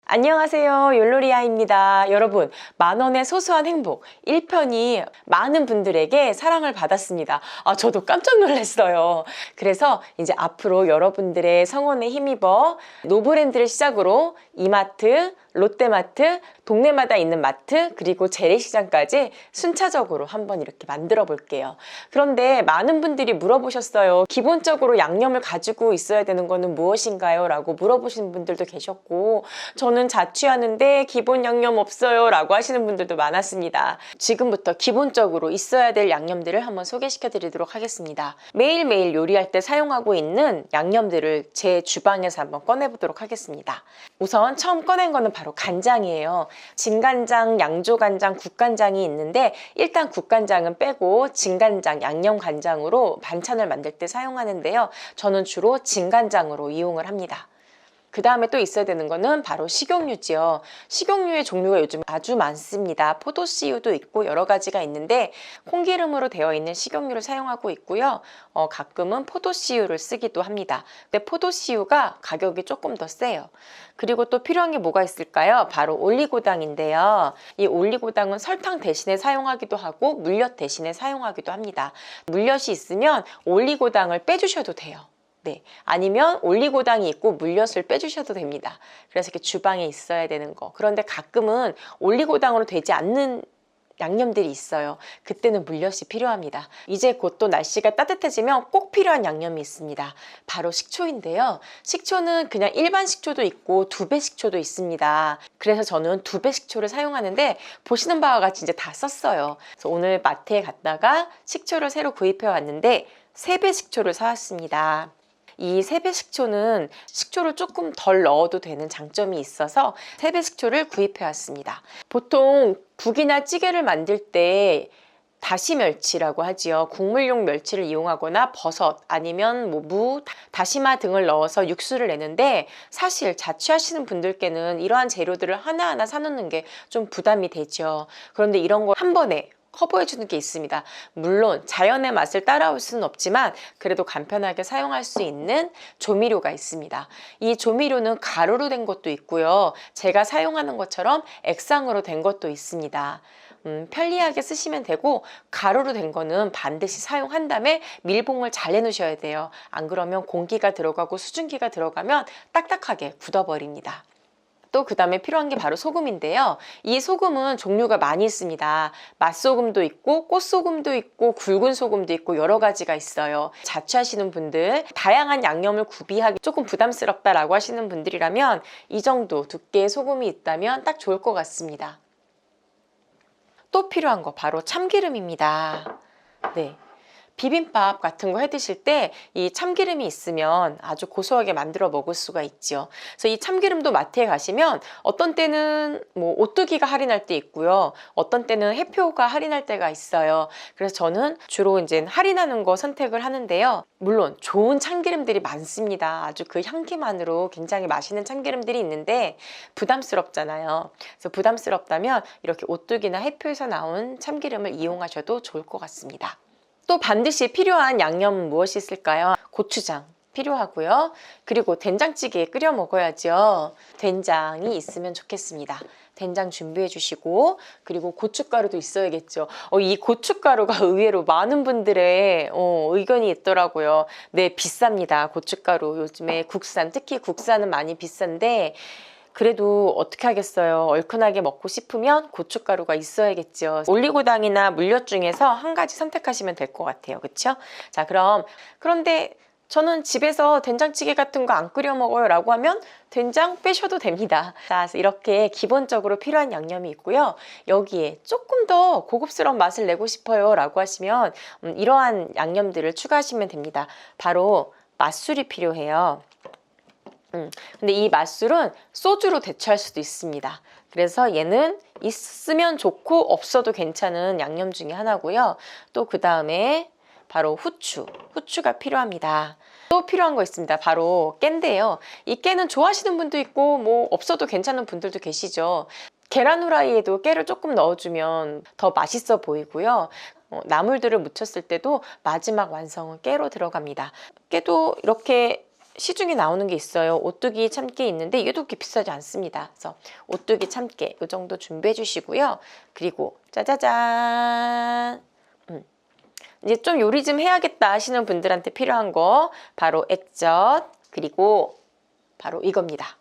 안녕하세요, 율로리아입니다. 여러분, 만원의 소소한 행복 1편이 많은 분들에게 사랑을 받았습니다. 저도 깜짝 놀랐어요. 그래서 이제 앞으로 여러분들의 성원에 힘입어 노브랜드를 시작으로 이마트, 롯데마트, 동네마다 있는 마트, 그리고 재래시장까지 순차적으로 한번 이렇게 만들어 볼게요. 그런데 많은 분들이 물어보셨어요. 기본적으로 양념을 가지고 있어야 되는 거는 무엇인가요? 라고 물어보시는 분들도 계셨고, 저는 자취하는데 기본 양념 없어요 라고 하시는 분들도 많았습니다. 지금부터 기본적으로 있어야 될 양념들을 한번 소개시켜 드리도록 하겠습니다. 매일매일 요리할 때 사용하고 있는 양념들을 제 주방에서 한번 꺼내보도록 하겠습니다. 우선 처음 꺼낸 거는 바로 간장이에요. 진간장, 양조간장, 국간장이 있는데 일단 국간장은 빼고 진간장, 양념간장으로 반찬을 만들 때 사용하는데요. 저는 주로 진간장으로 이용을 합니다. 그 다음에 또 있어야 되는 거는 바로 식용유지요. 식용유의 종류가 요즘 아주 많습니다. 포도씨유도 있고 여러 가지가 있는데 콩기름으로 되어 있는 식용유를 사용하고 있고요. 가끔은 포도씨유를 쓰기도 합니다. 근데 포도씨유가 가격이 조금 더 세요. 그리고 또 필요한 게 뭐가 있을까요? 바로 올리고당인데요. 이 올리고당은 설탕 대신에 사용하기도 하고 물엿 대신에 사용하기도 합니다. 물엿이 있으면 올리고당을 빼주셔도 돼요. 네, 아니면 올리고당이 있고 물엿을 빼주셔도 됩니다. 그래서 이렇게 주방에 있어야 되는 거. 그런데 가끔은 올리고당으로 되지 않는 양념들이 있어요. 그때는 물엿이 필요합니다. 이제 곧 또 날씨가 따뜻해지면 꼭 필요한 양념이 있습니다. 바로 식초인데요. 식초는 그냥 일반 식초도 있고 2배 식초도 있습니다. 그래서 저는 2배 식초를 사용하는데 보시는 바와 같이 이제 다 썼어요. 그래서 오늘 마트에 갔다가 식초를 새로 구입해 왔는데 3배 식초를 사왔습니다. 이 3배 식초는 식초를 조금 덜 넣어도 되는 장점이 있어서 3배 식초를 구입해 왔습니다. 보통 국이나 찌개를 만들 때 다시 멸치라고 하지요. 국물용 멸치를 이용하거나 버섯 아니면 무, 다시마 등을 넣어서 육수를 내는데 사실 자취하시는 분들께는 이러한 재료들을 하나하나 사놓는 게 좀 부담이 되죠. 그런데 이런 거 한 번에 커버해주는 게 있습니다. 물론 자연의 맛을 따라올 수는 없지만 그래도 간편하게 사용할 수 있는 조미료가 있습니다. 이 조미료는 가루로 된 것도 있고요. 제가 사용하는 것처럼 액상으로 된 것도 있습니다. 편리하게 쓰시면 되고 가루로 된 거는 반드시 사용한 다음에 밀봉을 잘 해놓으셔야 돼요. 안 그러면 공기가 들어가고 수증기가 들어가면 딱딱하게 굳어버립니다. 또 그 다음에 필요한 게 바로 소금인데요. 이 소금은 종류가 많이 있습니다. 맛소금도 있고 꽃소금도 있고 굵은 소금도 있고 여러 가지가 있어요. 자취하시는 분들 다양한 양념을 구비하기 조금 부담스럽다라고 하시는 분들이라면 이 정도 두께의 소금이 있다면 딱 좋을 것 같습니다. 또 필요한 거 바로 참기름입니다. 네. 비빔밥 같은 거 해 드실 때 이 참기름이 있으면 아주 고소하게 만들어 먹을 수가 있죠. 그래서 이 참기름도 마트에 가시면 어떤 때는 뭐 오뚜기가 할인할 때 있고요. 어떤 때는 해표가 할인할 때가 있어요. 그래서 저는 주로 이제 할인하는 거 선택을 하는데요. 물론 좋은 참기름들이 많습니다. 아주 그 향기만으로 굉장히 맛있는 참기름들이 있는데 부담스럽잖아요. 그래서 부담스럽다면 이렇게 오뚜기나 해표에서 나온 참기름을 이용하셔도 좋을 것 같습니다. 또 반드시 필요한 양념은 무엇이 있을까요? 고추장 필요하고요. 그리고 된장찌개 끓여 먹어야죠. 된장이 있으면 좋겠습니다. 된장 준비해 주시고 그리고 고춧가루도 있어야겠죠. 이 고춧가루가 의외로 많은 분들의 의견이 있더라고요. 네, 비쌉니다. 고춧가루 요즘에 국산, 특히 국산은 많이 비싼데 그래도 어떻게 하겠어요. 얼큰하게 먹고 싶으면 고춧가루가 있어야겠죠. 올리고당이나 물엿 중에서 한 가지 선택하시면 될 것 같아요. 그렇죠? 자, 그런데 저는 집에서 된장찌개 같은 거 안 끓여 먹어요 라고 하면 된장 빼셔도 됩니다. 자, 그래서 이렇게 기본적으로 필요한 양념이 있고요. 여기에 조금 더 고급스러운 맛을 내고 싶어요 라고 하시면 이러한 양념들을 추가하시면 됩니다. 바로 맛술이 필요해요. 근데 이 맛술은 소주로 대체할 수도 있습니다. 그래서 얘는 있으면 좋고 없어도 괜찮은 양념 중에 하나고요. 또 그 다음에 바로 후추가 필요합니다. 또 필요한 거 있습니다. 바로 깻인데요. 이 깻은 좋아하시는 분도 있고 뭐 없어도 괜찮은 분들도 계시죠. 계란 후라이에도 깨를 조금 넣어주면 더 맛있어 보이고요. 나물들을 무쳤을 때도 마지막 완성은 깨로 들어갑니다. 깨도 이렇게 시중에 나오는 게 있어요. 오뚜기 참깨 있는데 이게 그렇게 비싸지 않습니다. 그래서 오뚜기 참깨 이 정도 준비해 주시고요. 그리고 짜자잔. 이제 좀 요리 좀 해야겠다 하시는 분들한테 필요한 거 바로 액젓, 그리고 바로 이겁니다.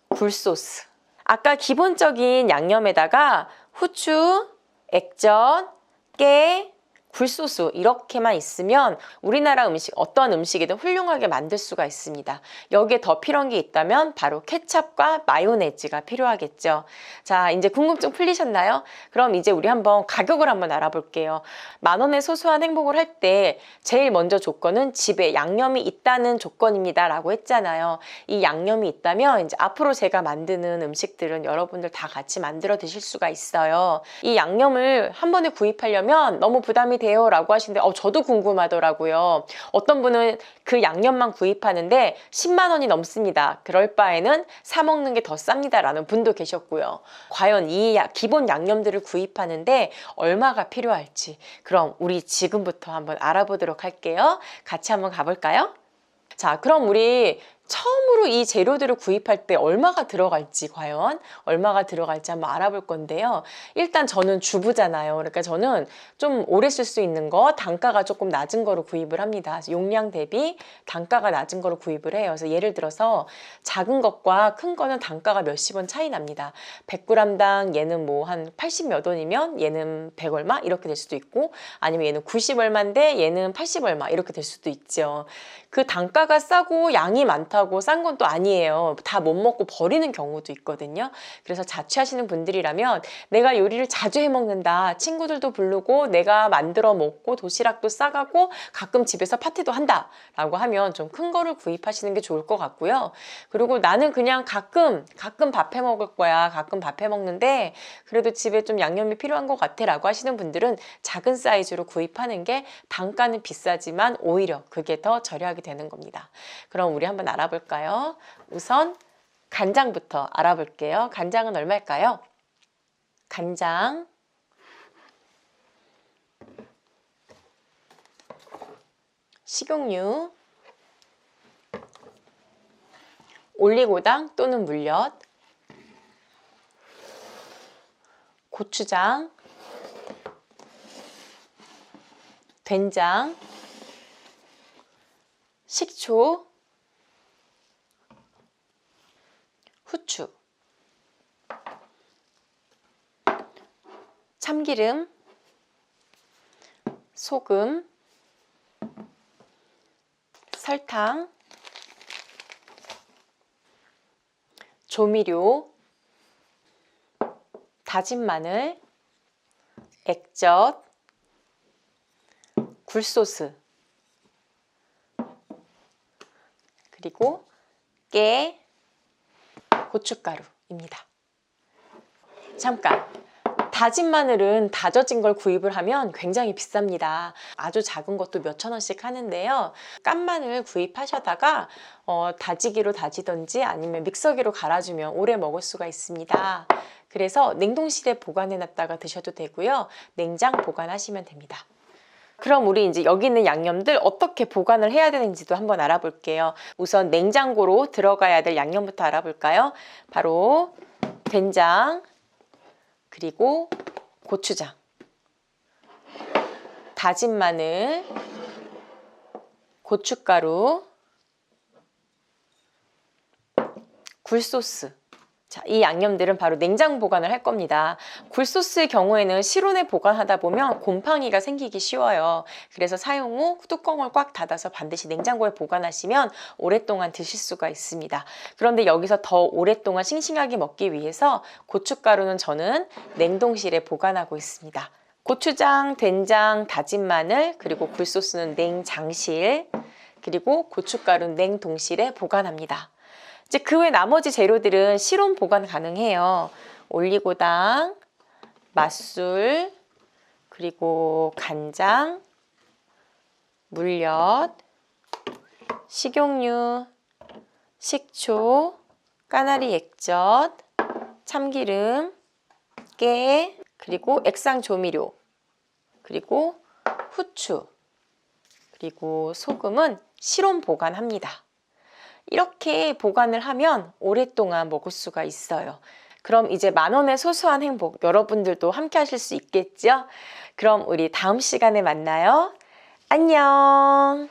굴소스. 아까 기본적인 양념에다가 후추, 액젓, 깨, 굴소스 이렇게만 있으면 우리나라 음식 어떤 음식이든 훌륭하게 만들 수가 있습니다. 여기에 더 필요한 게 있다면 바로 케첩과 마요네즈가 필요하겠죠. 자, 이제 궁금증 풀리셨나요? 그럼 이제 우리 한번 가격을 한번 알아볼게요. 10,000원의 소소한 행복을 할 때 제일 먼저 조건은 집에 양념이 있다는 조건입니다 라고 했잖아요. 이 양념이 있다면 이제 앞으로 제가 만드는 음식들은 여러분들 다 같이 만들어 드실 수가 있어요. 이 양념을 한 번에 구입하려면 너무 부담이 돼요 라고 하시는데 저도 궁금하더라고요. 어떤 분은 그 양념만 구입하는데 10만 원이 넘습니다. 그럴 바에는 사 먹는 게 더 쌉니다 라는 분도 계셨고요. 과연 이 기본 양념들을 구입하는데 얼마가 필요할지 그럼 우리 지금부터 한번 알아보도록 할게요. 같이 한번 가볼까요? 자, 그럼 우리 처음으로 이 재료들을 구입할 때 얼마가 들어갈지 과연 얼마가 들어갈지 한번 알아볼 건데요. 일단 저는 주부잖아요. 그러니까 저는 좀 오래 쓸 수 있는 거 단가가 조금 낮은 거로 구입을 합니다. 용량 대비 단가가 낮은 거로 구입을 해요. 그래서 예를 들어서 작은 것과 큰 거는 단가가 몇십 원 차이 납니다. 100g당 얘는 뭐 한 80 몇 원이면 얘는 100 얼마 이렇게 될 수도 있고 아니면 얘는 90 얼마인데 얘는 80 얼마 이렇게 될 수도 있죠. 그 단가가 싸고 양이 많다고 싼 건 또 아니에요. 다 못 먹고 버리는 경우도 있거든요. 그래서 자취하시는 분들이라면 내가 요리를 자주 해 먹는다. 친구들도 부르고 내가 만들어 먹고 도시락도 싸가고 가끔 집에서 파티도 한다 라고 하면 좀 큰 거를 구입하시는 게 좋을 것 같고요. 그리고 나는 그냥 가끔 밥 해 먹을 거야. 가끔 밥 해 먹는데 그래도 집에 좀 양념이 필요한 것 같아 라고 하시는 분들은 작은 사이즈로 구입하는 게 단가는 비싸지만 오히려 그게 더 저렴하게 되는 겁니다. 그럼 우리 한번 알아볼까요? 우선 간장부터 알아볼게요. 간장은 얼마일까요? 간장 식용유 올리고당 또는 물엿 고추장 된장 식초 후추 참기름 소금 설탕 조미료 다진 마늘 액젓 굴소스 그리고 깨 고춧가루입니다. 잠깐 다진 마늘은 다져진 걸 구입을 하면 굉장히 비쌉니다. 아주 작은 것도 몇천 원씩 하는데요. 깐 마늘 구입하셔다가 다지기로 다지던지 아니면 믹서기로 갈아주면 오래 먹을 수가 있습니다. 그래서 냉동실에 보관해 놨다가 드셔도 되고요. 냉장 보관하시면 됩니다. 그럼 우리 이제 여기 있는 양념들 어떻게 보관을 해야 되는지도 한번 알아볼게요. 우선 냉장고로 들어가야 될 양념부터 알아볼까요? 바로 된장 그리고 고추장 다진 마늘 고춧가루 굴소스 자, 이 양념들은 바로 냉장 보관을 할 겁니다. 굴소스의 경우에는 실온에 보관하다 보면 곰팡이가 생기기 쉬워요. 그래서 사용 후 뚜껑을 꽉 닫아서 반드시 냉장고에 보관하시면 오랫동안 드실 수가 있습니다. 그런데 여기서 더 오랫동안 싱싱하게 먹기 위해서 고춧가루는 저는 냉동실에 보관하고 있습니다. 고추장, 된장, 다진 마늘, 그리고 굴소스는 냉장실, 그리고 고춧가루는 냉동실에 보관합니다. 이제 그 외 나머지 재료들은 실온 보관 가능해요. 올리고당, 맛술, 그리고 간장, 물엿, 식용유, 식초, 까나리 액젓, 참기름, 깨, 그리고 액상 조미료, 그리고 후추, 그리고 소금은 실온 보관합니다. 이렇게 보관을 하면 오랫동안 먹을 수가 있어요. 그럼 이제 10,000원의 소소한 행복 여러분들도 함께 하실 수 있겠죠? 그럼 우리 다음 시간에 만나요. 안녕.